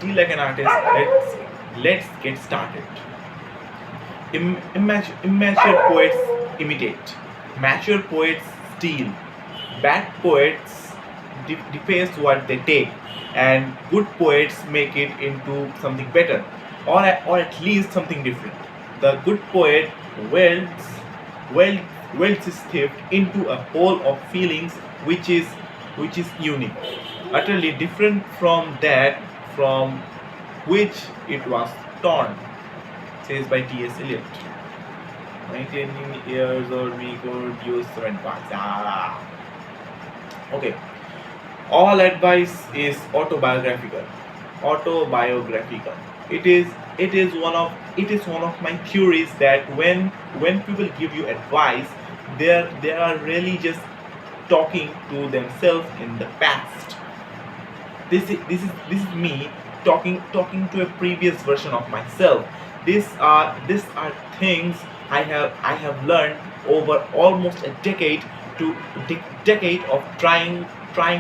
Still like an artist, let's get started. Immature poets imitate, mature poets steal, bad poets deface what they take, and good poets make it into something better, or at least something different. The good poet welds, welds, welds his theft into a whole of feelings which is unique, utterly different from that from which it was torn, says by T.S. Eliot. 19 years old, we could use cement parts. Okay. All advice is autobiographical. Autobiographical. It is one of my theories that when people give you advice, they are really just talking to themselves in the past. This is me talking to a previous version of myself. These are things I have learned over almost a decade to decade of trying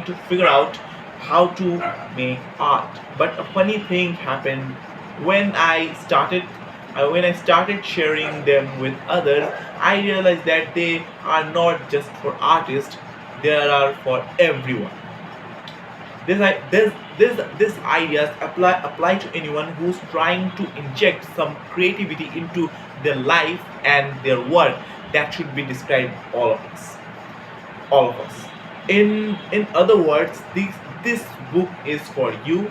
to figure out how to make art. But a funny thing happened when I started sharing them with others. I realized that they are not just for artists; they are for everyone. These ideas apply to anyone who's trying to inject some creativity into their life and their work. That should be described all of us. In other words, this book is for you,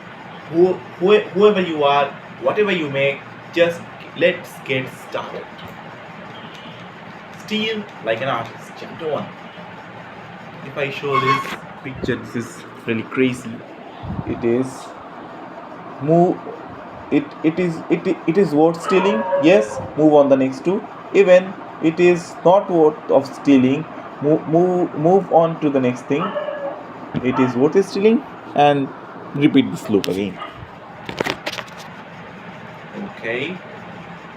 whoever you are, whatever you make. Just let's get started. Steal like an artist, chapter 1. If I show this picture, this is really crazy. It is move. It is worth stealing. Yes, move on the next two. Even it is not worth of stealing. Move on to the next thing. It is worth stealing, and repeat this loop again. Okay.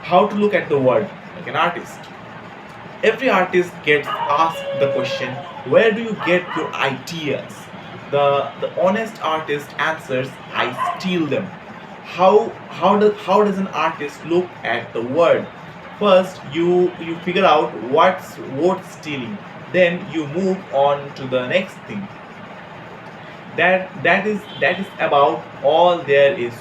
How to look at the world like an artist. Every artist gets asked the question, where do you get your ideas? The honest artist answers, I steal them. How does an artist look at the world? First, you figure out what's worth stealing. Then you move on to the next thing. That is about all there is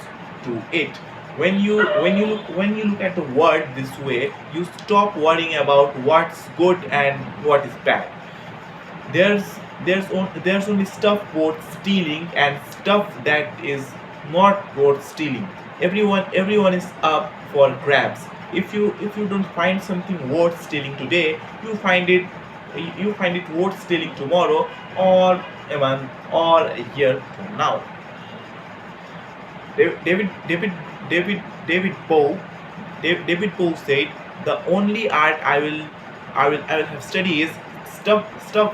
to it. When you look at the world this way, you stop worrying about what's good and what is bad. There's only stuff worth stealing and stuff that is not worth stealing. Everyone is up for grabs. If you don't find something worth stealing today, you find it worth stealing tomorrow, or a month, or a year from now. David David David Poe David Poe said, the only art I will have studied is stuff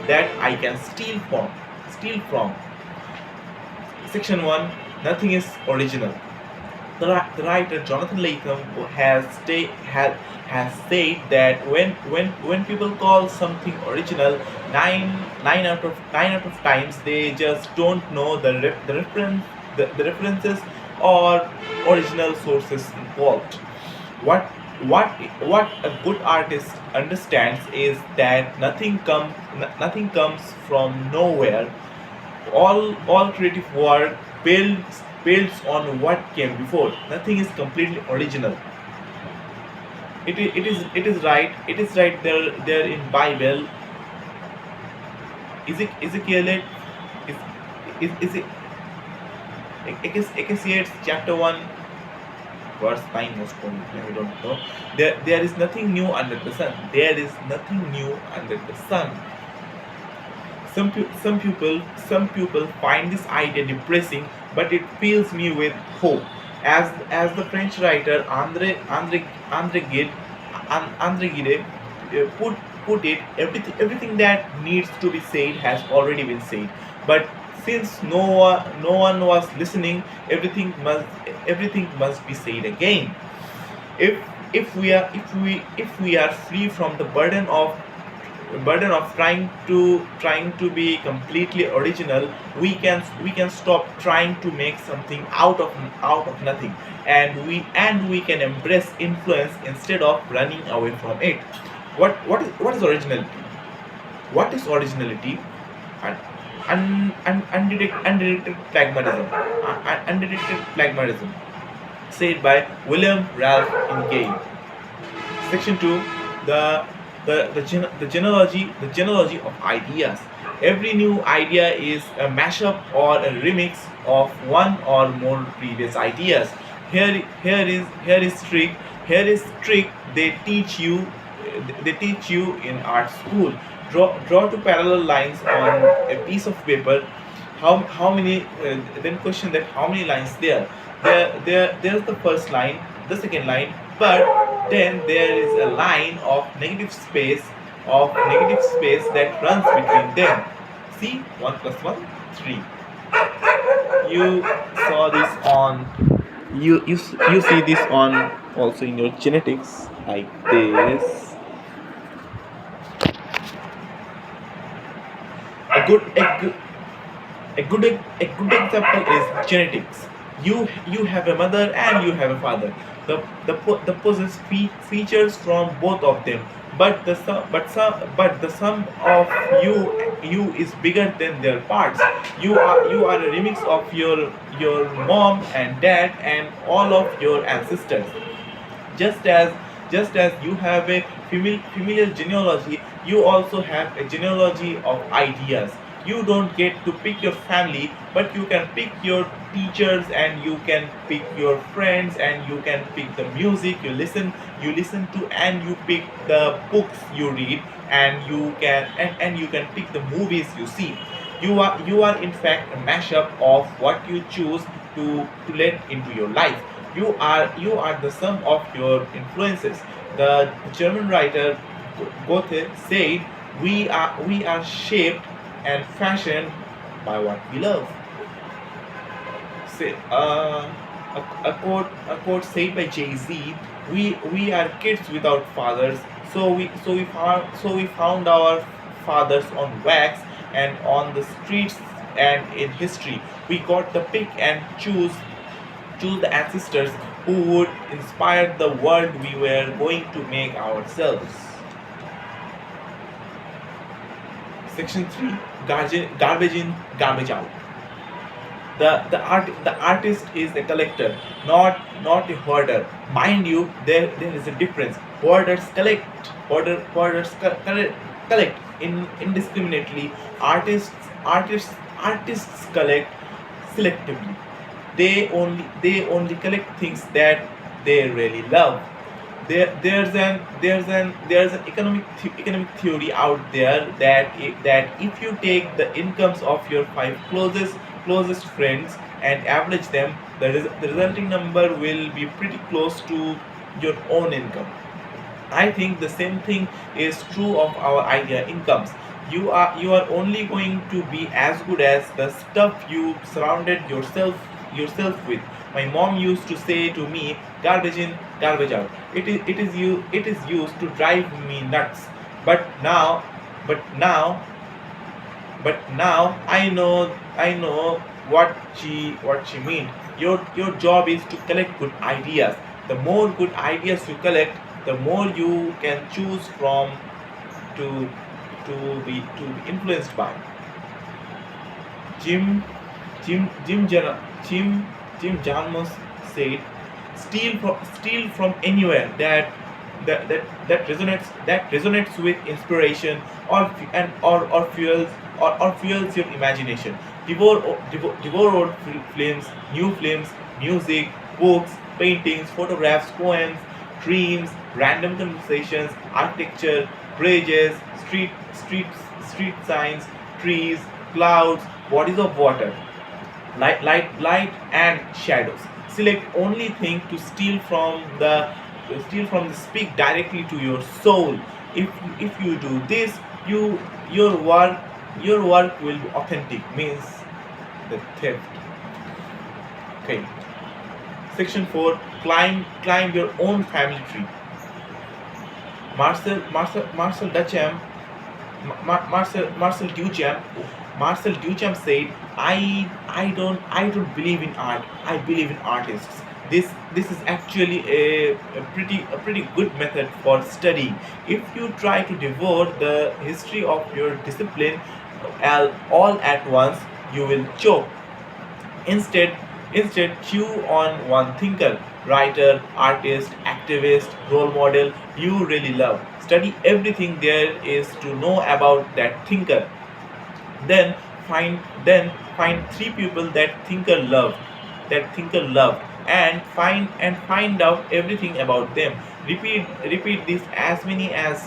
that I can steal from. Section 1. Nothing is original. The writer Jonathan Latham has said that when people call something original, nine out of times they just don't know the references or original sources involved. What what what a good artist understands is that nothing comes from nowhere. All creative work builds on what came before. Nothing is completely original. It is right there in Bible. Ezekiel is it Ecclesiastes chapter 1 verse 9, most probably, I don't know. There is nothing new under the sun. There is nothing new under the sun. Some people find this idea depressing, but it fills me with hope. As the French writer Andre Gide put it, everything that needs to be said has already been said. But since no one was listening, everything must be said again. If if we are free from the burden of burden of trying to be completely original. We can stop trying to make something out of nothing, and we can embrace influence instead of running away from it. What is originality? What is originality? Undirected pragmatism. Undirected pragmatism, said by William Ralph Ingay. Section 2, the genealogy of ideas. Every new idea is a mashup or a remix of one or more previous ideas. Here is trick. Here is trick they teach you in art school. Draw two parallel lines on a piece of paper. How many? Then question that how many lines there's the first line, the second line, but then there is a line of negative space that runs between them. See, 1 plus 1, 3. You saw this on you see this on also in your genetics like this. A good a good a good example is genetics. You have a mother and you have a father. The possess features from both of them, but the sum of you is bigger than their parts. You are a remix of your mom and dad and all of your ancestors. Just as just as you have a familiar genealogy, you also have a genealogy of ideas. You don't get to pick your family, but you can pick your teachers, and you can pick your friends, and you can pick the music you listen to, and you pick the books you read, and you can pick the movies you see. You are in fact a mashup of what you choose to let into your life. You are the sum of your influences. The German writer Goethe said, "We are shaped and fashioned by what we love." Say, a quote said by Jay-Z, "We are kids without fathers, so we found our fathers on wax and on the streets and in history. We got the pick and choose the ancestors who would inspire the world we were going to make ourselves." Section 3, garbage in, garbage out. The artist is a collector, not a hoarder. Mind you, there is a difference. Hoarders collect indiscriminately. Artists collect selectively. They only collect things that they really love. There's an economic theory out there that if you take the incomes of your five closest friends and average them, the resulting number will be pretty close to your own income. I think the same thing is true of our idea incomes. You are only going to be as good as the stuff you surrounded yourself with. My mom used to say to me, "Garbage in, garbage out." It is used to drive me nuts. But now, but now, but now I know what she meant. Your job is to collect good ideas. The more good ideas you collect, the more you can choose from to to be influenced by. Jim Jim Jim Jarmusch said, "Steal from anywhere that resonates with inspiration, or fuels your imagination. Devour old films, new films, music, books, paintings, photographs, poems, dreams, random conversations, architecture, bridges, street signs, trees, clouds, bodies of water, light and shadows. Select only thing to steal from the speak directly to your soul. If you do this, you your work will be authentic, means the theft. Okay. Section 4, climb your own family tree. Marcel Duchamp Marcel Duchamp said, I don't believe in art. I believe in artists." This is actually a pretty good method for studying. If you try to devour the history of your discipline all at once, you will choke. Instead, instead chew on one thinker, writer, artist, activist, role model you really love. Study everything there is to know about that thinker. Then find three people that thinker loved, and find out everything about them. Repeat this as many times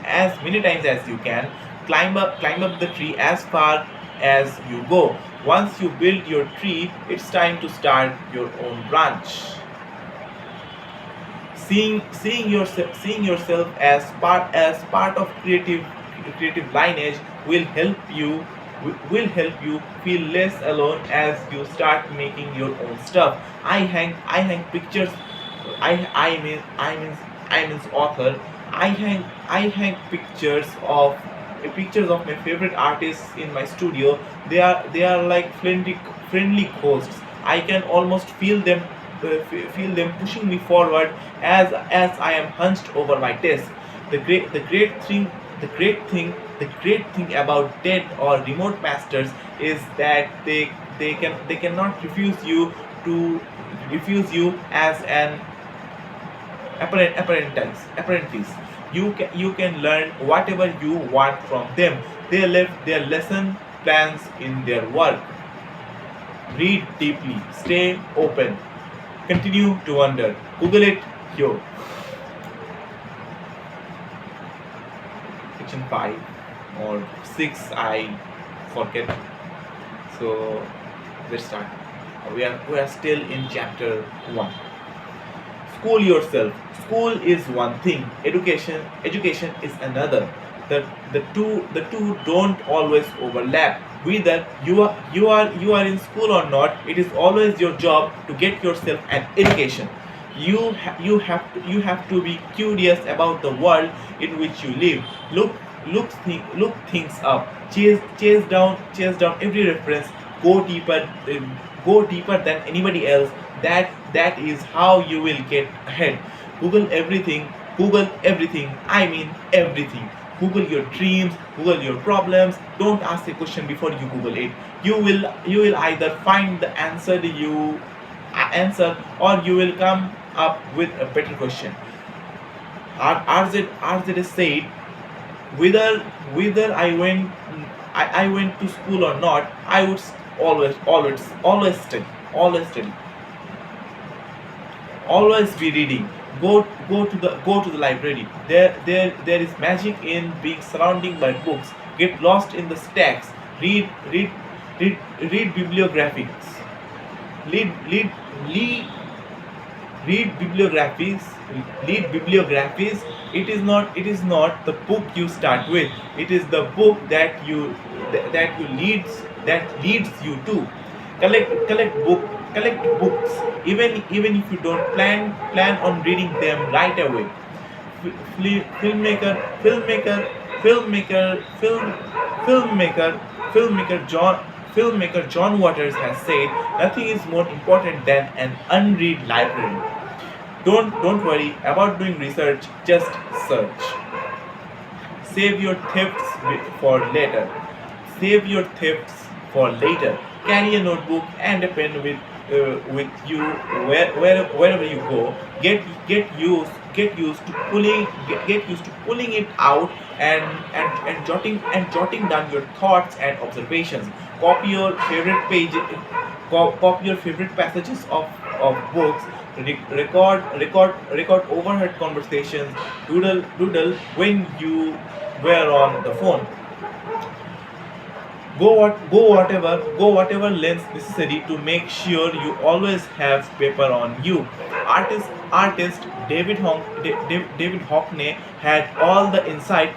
as you can. Climb up the tree as far as you go. Once you build your tree, it's time to start your own branch. Seeing yourself as part of creative lineage will help you feel less alone as you start making your own stuff. I hang pictures. I mean author. I hang pictures of my favorite artists in my studio. They are like friendly ghosts. I can almost feel them pushing me forward as I am hunched over my desk. The great thing about dead or remote masters is that they cannot refuse you as an apprentice. You can learn whatever you want from them. They left their lesson plans in their work. Read deeply, stay open, continue to wonder. Google it here. Section 5 or 6, I forget. So let's start. We are still in chapter 1. School yourself. School is one thing, education is another. The two don't always overlap. Whether you are in school or not, it is always your job to get yourself an education. You have to be curious about the world in which you live. Look things up. Chase down every reference. Go deeper than anybody else. That is how you will get ahead. Google everything. I mean everything. Google your dreams, Google your problems. Don't ask a question before you Google it. You will either find the answer, or you will come up with a better question. RZ said, whether I went to school or not, I would always study, always be reading. Go to the library. There is magic in being surrounded by books. Get lost in the stacks. Read bibliographies. Lead bibliographies. It is not the book you start with. It is the book that leads you to. Collect books, even if you don't plan on reading them right away. Fil- filmmaker filmmaker film filmmaker filmmaker John Waters has said, nothing is more important than an unread library. Don't worry about doing research, just search. Save your for later. Save your thefts for later. Carry a notebook and a pen with you wherever you go. Get used to pulling it out and jotting down your thoughts and observations. Copy your favorite copy your favorite passages of books. Record overheard conversations. Doodle when you were on the phone. Go whatever lengths necessary to make sure you always have paper on you. Artist David Hockney had all the inside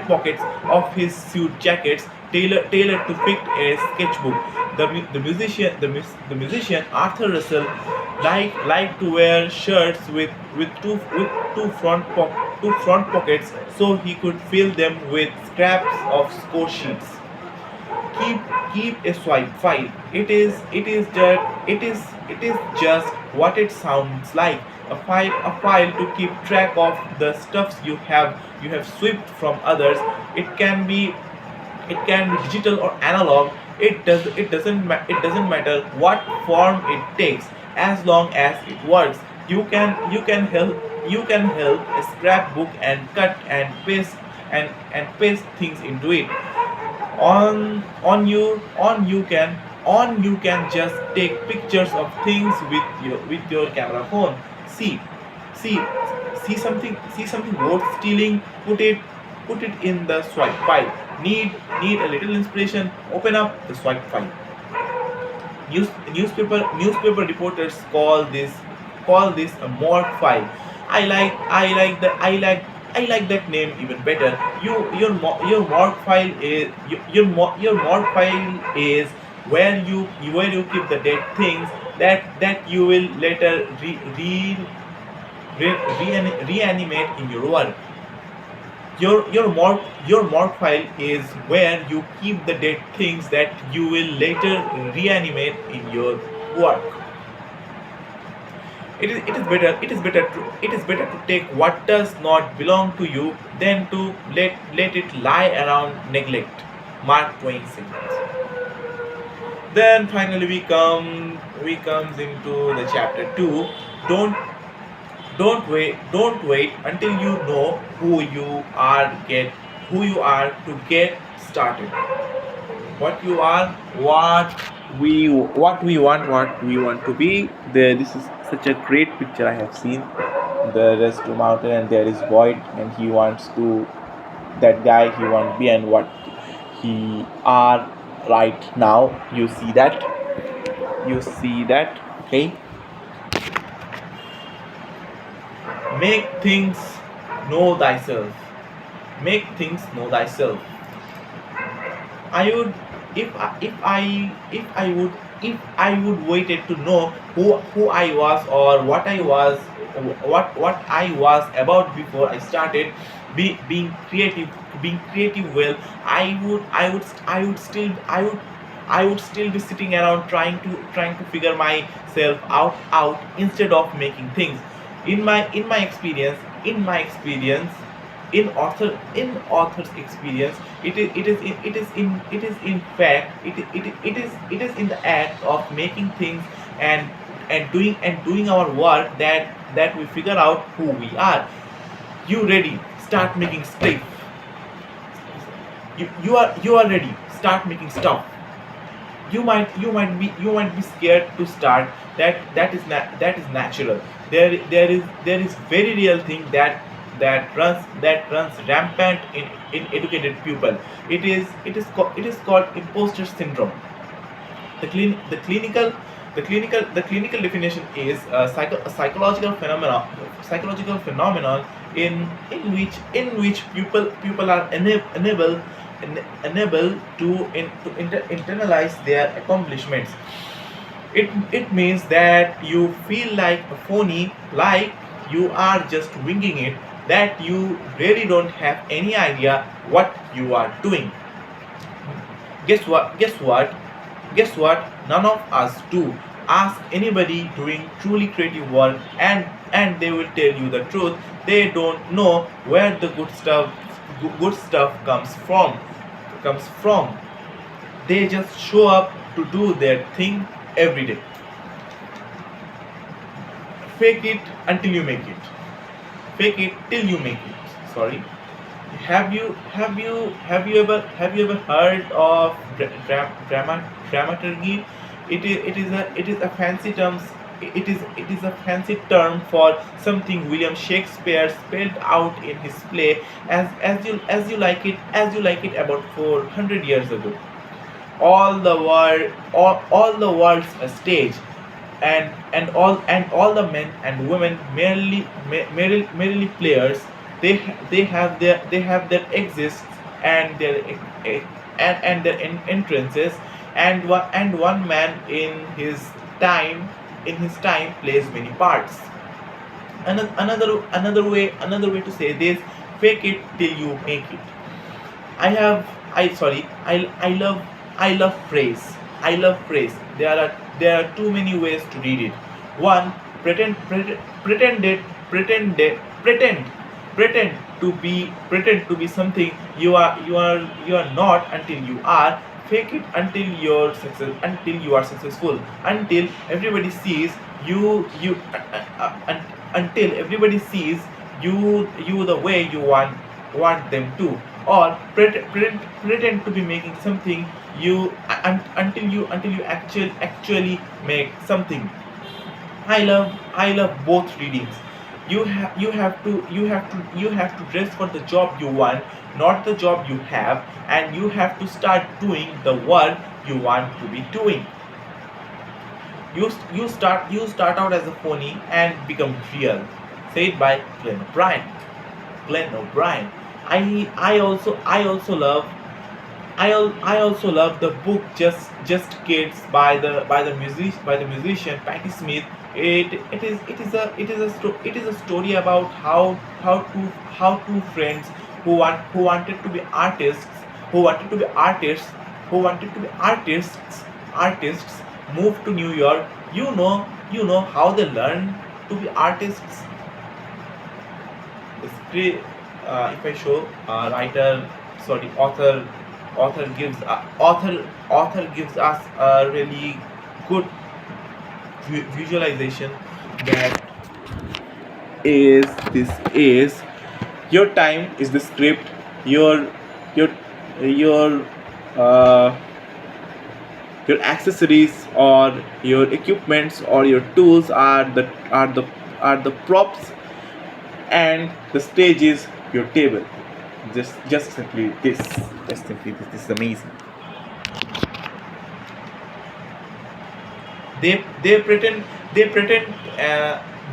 pockets of his suit jackets tailored to fit a sketchbook. The musician Arthur Russell liked to wear shirts with two two front pockets so he could fill them with scraps of score sheets. Keep a swipe file. It is just what it sounds like. A file to keep track of the stuffs you have swiped from others. It can be digital or analog. It doesn't matter what form it takes, as long as it works. You can help a scrapbook and cut and paste things into it. On you can just take pictures of things with your camera phone. See see something worth stealing. Put it in the swipe file. Need a little inspiration? Open up the swipe file. Newspaper reporters call this a morgue file. I like that name even better. Your morgue file is your morgue file is where you keep the dead things that you will later reanimate in your work. Your morgue file is where you keep the dead things that you will later reanimate in your work. It is better to take what does not belong to you than to let it lie around neglect. Mark Twain says. Then finally we comes into the chapter 2. Don't wait until you know who you are to get started. What we want to be. This is such a great picture I have seen. There is two mountain and there is void, and he wants to that guy he wants to be and what he are right now. You see that. Okay. Make things know thyself. Make things know thyself. I would if I would waited to know who I was or what I was about before I started being creative. Well, I would still be sitting around trying to figure myself out instead of making things. In my experience, in author's experience, it is in fact it is in the act of making things and doing our work that we figure out who we are. You ready? Start making stuff. You are ready. Start making stuff. You might be scared to start. That is natural. There is very real thing that runs rampant in educated people. It is called imposter syndrome. The clinical definition is a psychological phenomenon in which people are unable to internalize their accomplishments. It means that you feel like a phony, like you are just winging it, that you really don't have any idea what you are doing. Guess what? None of us do. Ask anybody doing truly creative work, and they will tell you the truth. They don't know where the good stuff comes from. They just show up to do their thing every day. Fake it until you make it. Fake it till you make it. Sorry. Have you ever heard of dramaturgy? It is a fancy term. It is a fancy term for something William Shakespeare spelled out in his play as you like it about 400 years ago. All the world's a stage, and all the men and women merely players. They have their exists and their entrances, and one man in his time plays many parts. another way to say this: fake it till you make it. I have I sorry I love phrase. I love phrase. There are too many ways to read it. One, pretend pretend to be something you are not until you are. Fake it until you are successful, until everybody sees until everybody sees you the way you want them to. Or pretend to be making something until you actually make something. I love both readings. You have to dress for the job you want, not the job you have, and you have to start doing the work you want to be doing. You start out as a phony and become real. Said by Glenn O'Brien. Glenn O'Brien. I also love the book Just Kids by the musician Patti Smith. It is a story about how two friends who wanted to be artists who wanted to be artists who wanted to be artists moved to New York. You know how they learn to be artists. If I show writer, sorry, author gives us a really good visualization. That is this is your time is the script. Your your uh, your accessories or your equipments or your tools are the props, and the stage is your table. Just simply this. Just simply this is amazing. They pretend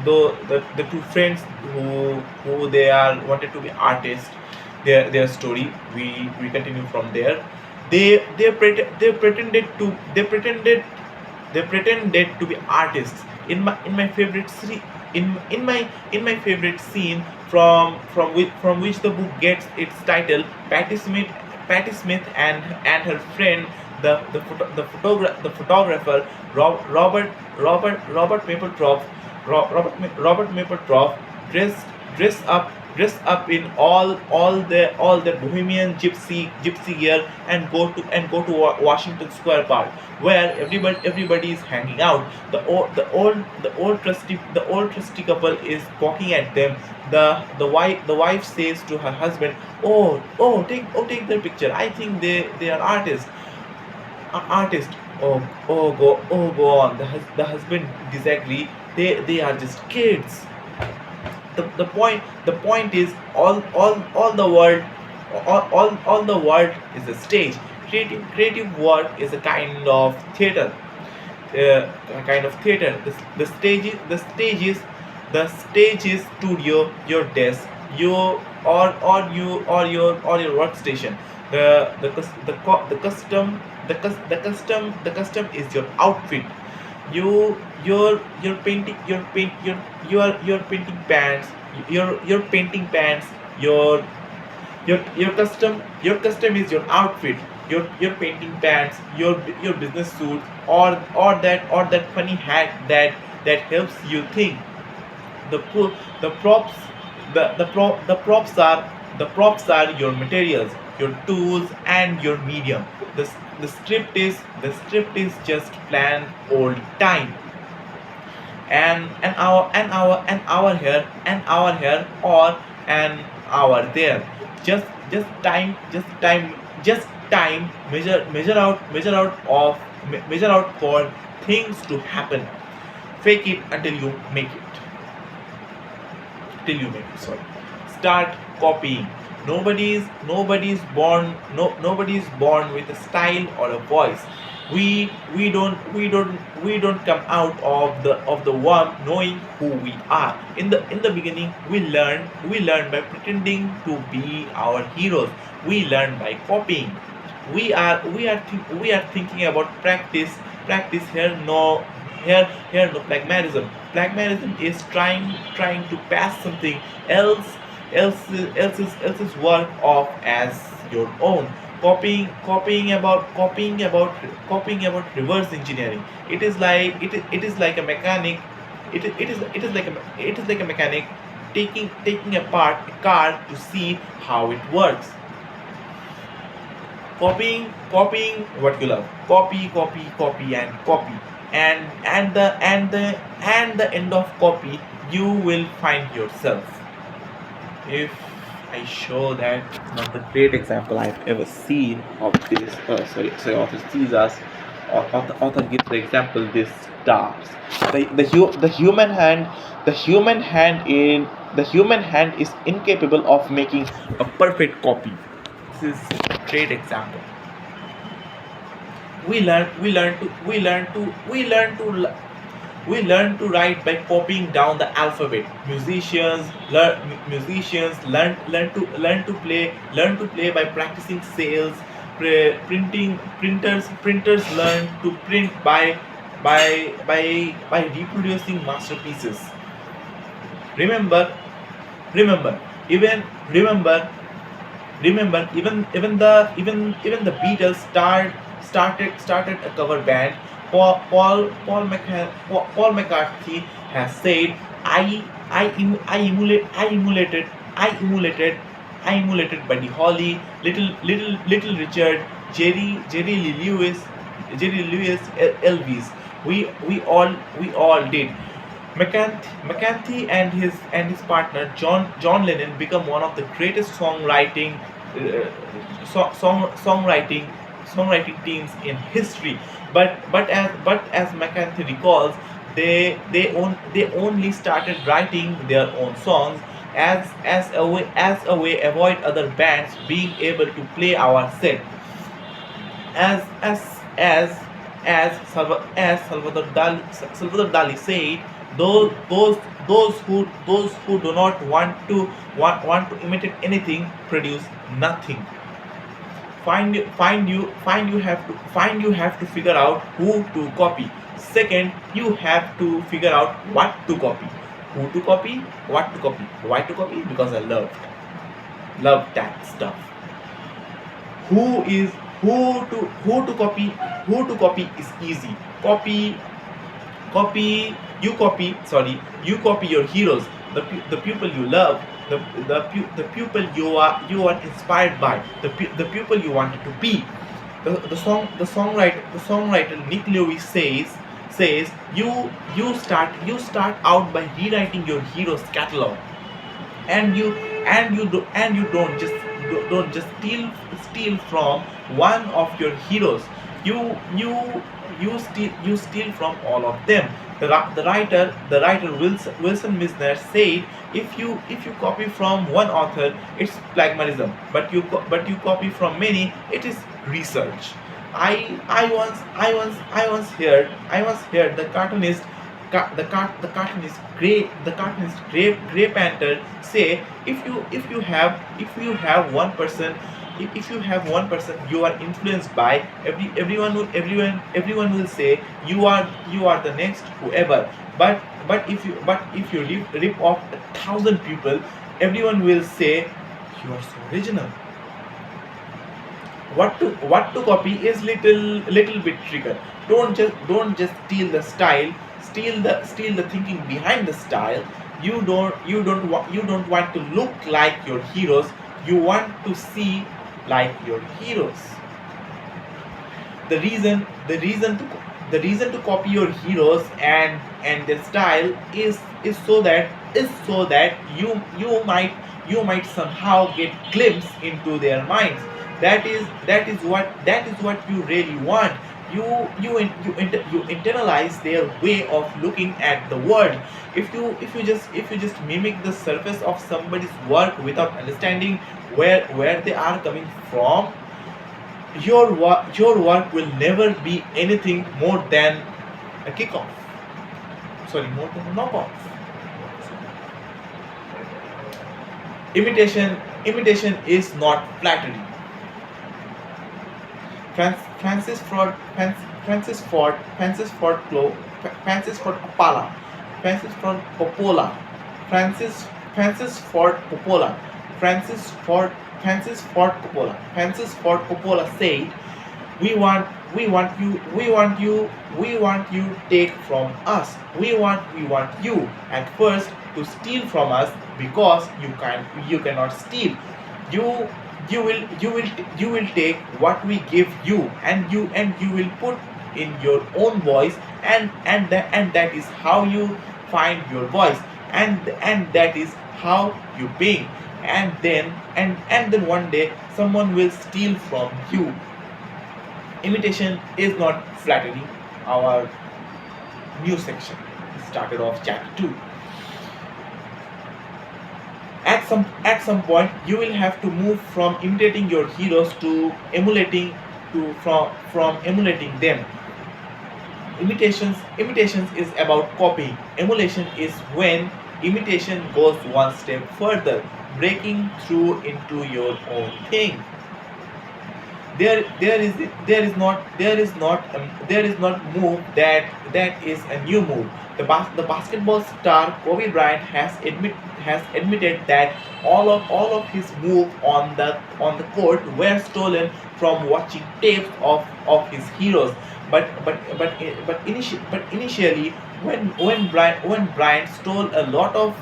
the two friends who they are wanted to be artists. Their story, we continue from there. They pretended to be artists. In my favorite favorite scene from which the book gets its title. Patti Smith and her friend, the photographer, Robert Mapplethorpe. Robert Mapplethorpe dressed dress up in all the bohemian gypsy gear, and go to Washington Square Park, where everybody is hanging out. The old trusty couple is poking at them. The wife says to her husband, take their picture. I think they are artists. Artist. Go on. The husband disagree. They are just kids. The point is, all the world all the world is a stage. Creative work is a kind of theater. The stage is studio, your desk, your workstation. The custom is your outfit. Your painting pants. Your painting pants. Your custom is your outfit. Your painting pants. Your business suit, or that funny hat that helps you think. The props the, the props the props are your materials, your tools, and your medium. The script is just plain old time. An hour here, or an hour there. Just time. Measure out for things to happen. Fake it until you make it. Sorry. Start copying. Nobody's born with a style or a voice. We don't come out of the womb knowing who we are. In the beginning, we learn by pretending to be our heroes. We learn by copying. We are thinking about practice here. No, Here no plagiarism. Plagiarism is trying to pass something else else's work off as your own. Copying about reverse engineering. It is like a mechanic. It is like a mechanic taking apart a car to see how it works. Copying what you love. Copy and copy. And the end of copy, you will find yourself. If I show that one of the great example I've ever seen of this, author sees us, or the author gives the example, this stars. The human hand is incapable of making a perfect copy. This is a great example. We learn to write by copying down the alphabet. Musicians learn to play by practicing sales. Printers learn to print by reproducing masterpieces. Remember remember even remember remember even the Beatles started a cover band. Paul McCartney has said, I Buddy Holly, Little Richard, Jerry Lee Lewis, Elvis. We all did. McCarthy and his partner John Lennon become one of the greatest songwriting teams in history. But as McCarthy recalls, they only started writing their own songs as a way avoid other bands being able to play our set. As Salvador Dali said, those who do not want to imitate anything produce nothing. Find you have to figure out who to copy. Second, you have to figure out what to copy. Who to copy, what to copy, why to copy, because I love that stuff. who is who to copy is easy. You copy your heroes, the people you love, the people you are inspired by, the people you wanted to be. The songwriter Nick Lewis says you start out by rewriting your hero's catalog. And you don't just steal from one of your heroes. You steal from all of them. The writer Wilson Misner said, if you copy from one author, it's plagiarism, but you copy from many, it is research. I once heard the cartoonist Gray Panther say, if you have one person you are influenced by, everyone will say you are the next whoever. But if you rip off 1,000 people, everyone will say you are so original. What to copy is little bit trigger. Don't just steal the style. Steal the thinking behind the style. You don't want to look like your heroes. You want to see like your heroes. The reason to copy your heroes and their style is so that you might somehow get glimpse into their minds. That is what you really want. You internalize their way of looking at the world. If you just mimic the surface of somebody's work without understanding where they are coming from, your work will never be anything more than a kickoff. Sorry, more than a knockoff. Imitation is not flattery. Francis Francis Ford Coppola, Francis Ford Coppola, Francis Francis Ford Coppola, Francis Ford Francis Ford Coppola, Francis Ford Coppola said, we want we want you take from us. We want you at first to steal from us because you cannot steal. You you will take what we give you, and you will put in your own voice, and that is how you find your voice, and that is how you pay. And then one day someone will steal from you. Imitation is not flattery. Our new section started off chapter 2. At some point you will have to move from imitating your heroes to emulating to from emulating them. Imitations is about copying. Emulation is when imitation goes one step further, breaking through into your own thing. There is not move that is a new move. The basketball star Kobe Bryant has admitted that all of his moves on the court were stolen from watching tapes of his heroes. But initially, when Bryant stole a lot of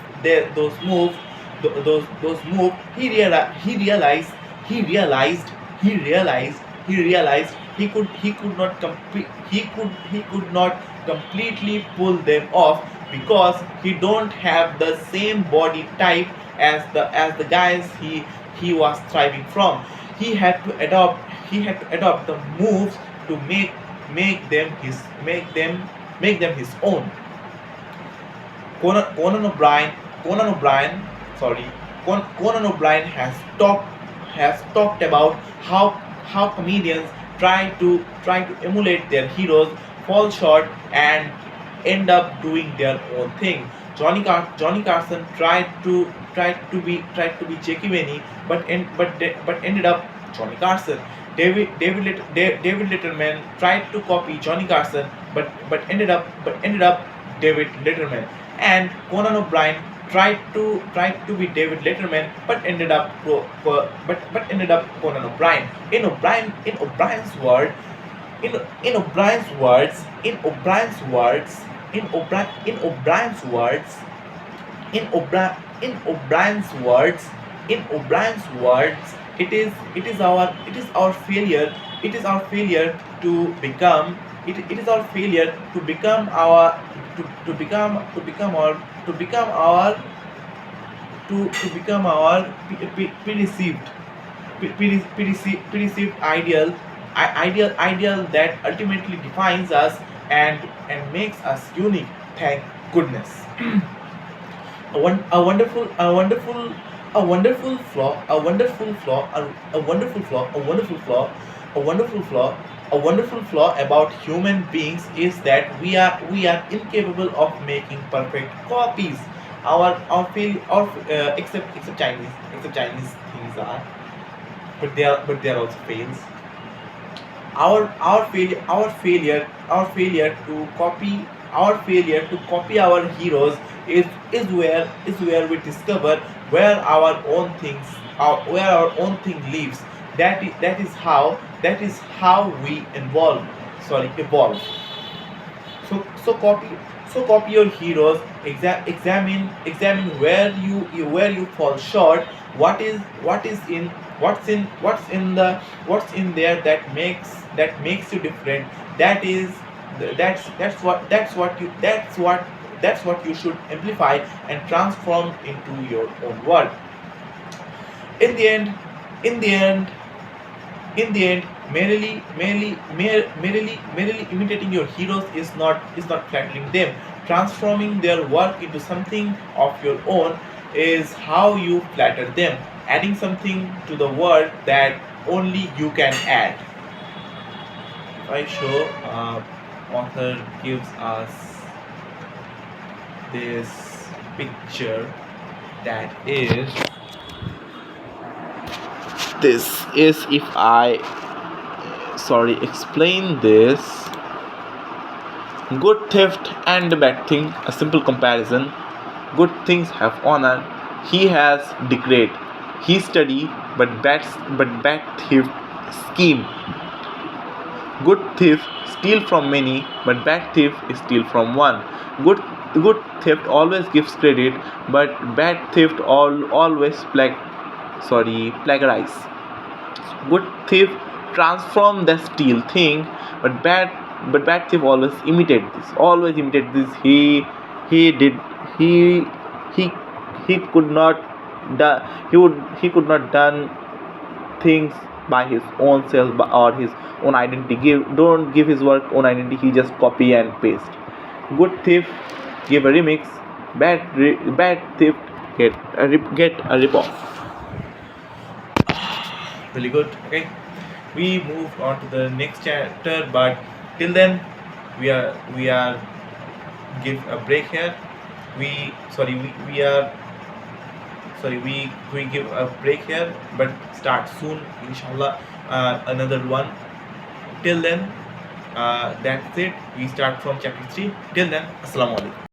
those moves, those moves, he realized he realized he realized he could not completely pull them off because he don't have the same body type as the guys he was thriving from. He had to adopt the moves to make them his own. Conan O'Brien, sorry, Conan O'Brien has talked about how comedians try to emulate their heroes, fall short, and end up doing their own thing. Johnny Carson tried to be Jackie Venny, but ended up Johnny Carson. David Letterman tried to copy Johnny Carson, but ended up David Letterman. And Conan O'Brien tried to be David Letterman, but ended up Conan O'Brien. In O'Brien's word, in O'Brien's words, in O'Brien's words, in O'Brien's words, in O'Brien's words, in O'Brien's words, it is our failure. It is our failure to become. It is our failure to become our to become our to become our perceived ideal ideal that ultimately defines us and makes us unique. Thank goodness. A wonderful a wonderful flaw a wonderful flaw a wonderful flaw a wonderful flaw a wonderful flaw a wonderful flaw about human beings is that we are incapable of making perfect copies. Our fail our except Chinese things are, but they are also fails. Our failure to copy our heroes is where we discover where our own things where our own thing lives. That is how we evolve. So copy your heroes. Examine where you fall short. What's in there that makes you different. That is that's what you should amplify and transform into your own world. In the end, in the end, in the end, merely imitating your heroes is not flattering them. Transforming their work into something of your own is how you flatter them, adding something to the world that only you can add. If I show, author gives us this picture that is this is if I explain this. Good theft and bad thing, a simple comparison. Good things have honor. He has degrade. He study, but bad thief scheme. Good thief steal from many, but bad thief steal from one. Good good theft always gives credit, but bad theft always plagiarize. Good thief transform the steal thing, but bad thief always imitate this. He did he he he could not do, he could not done things by his own self or his own identity. Don't give his work own identity. He just copy and paste. Good thief give a remix. Bad thief get a rip off. Really good. Okay, we move on to the next chapter, but till then we are give a break here. We give a break here, but start soon, inshallah. Another one. Till then, that's it. We start from chapter 3. Till then, assalamu alaikum.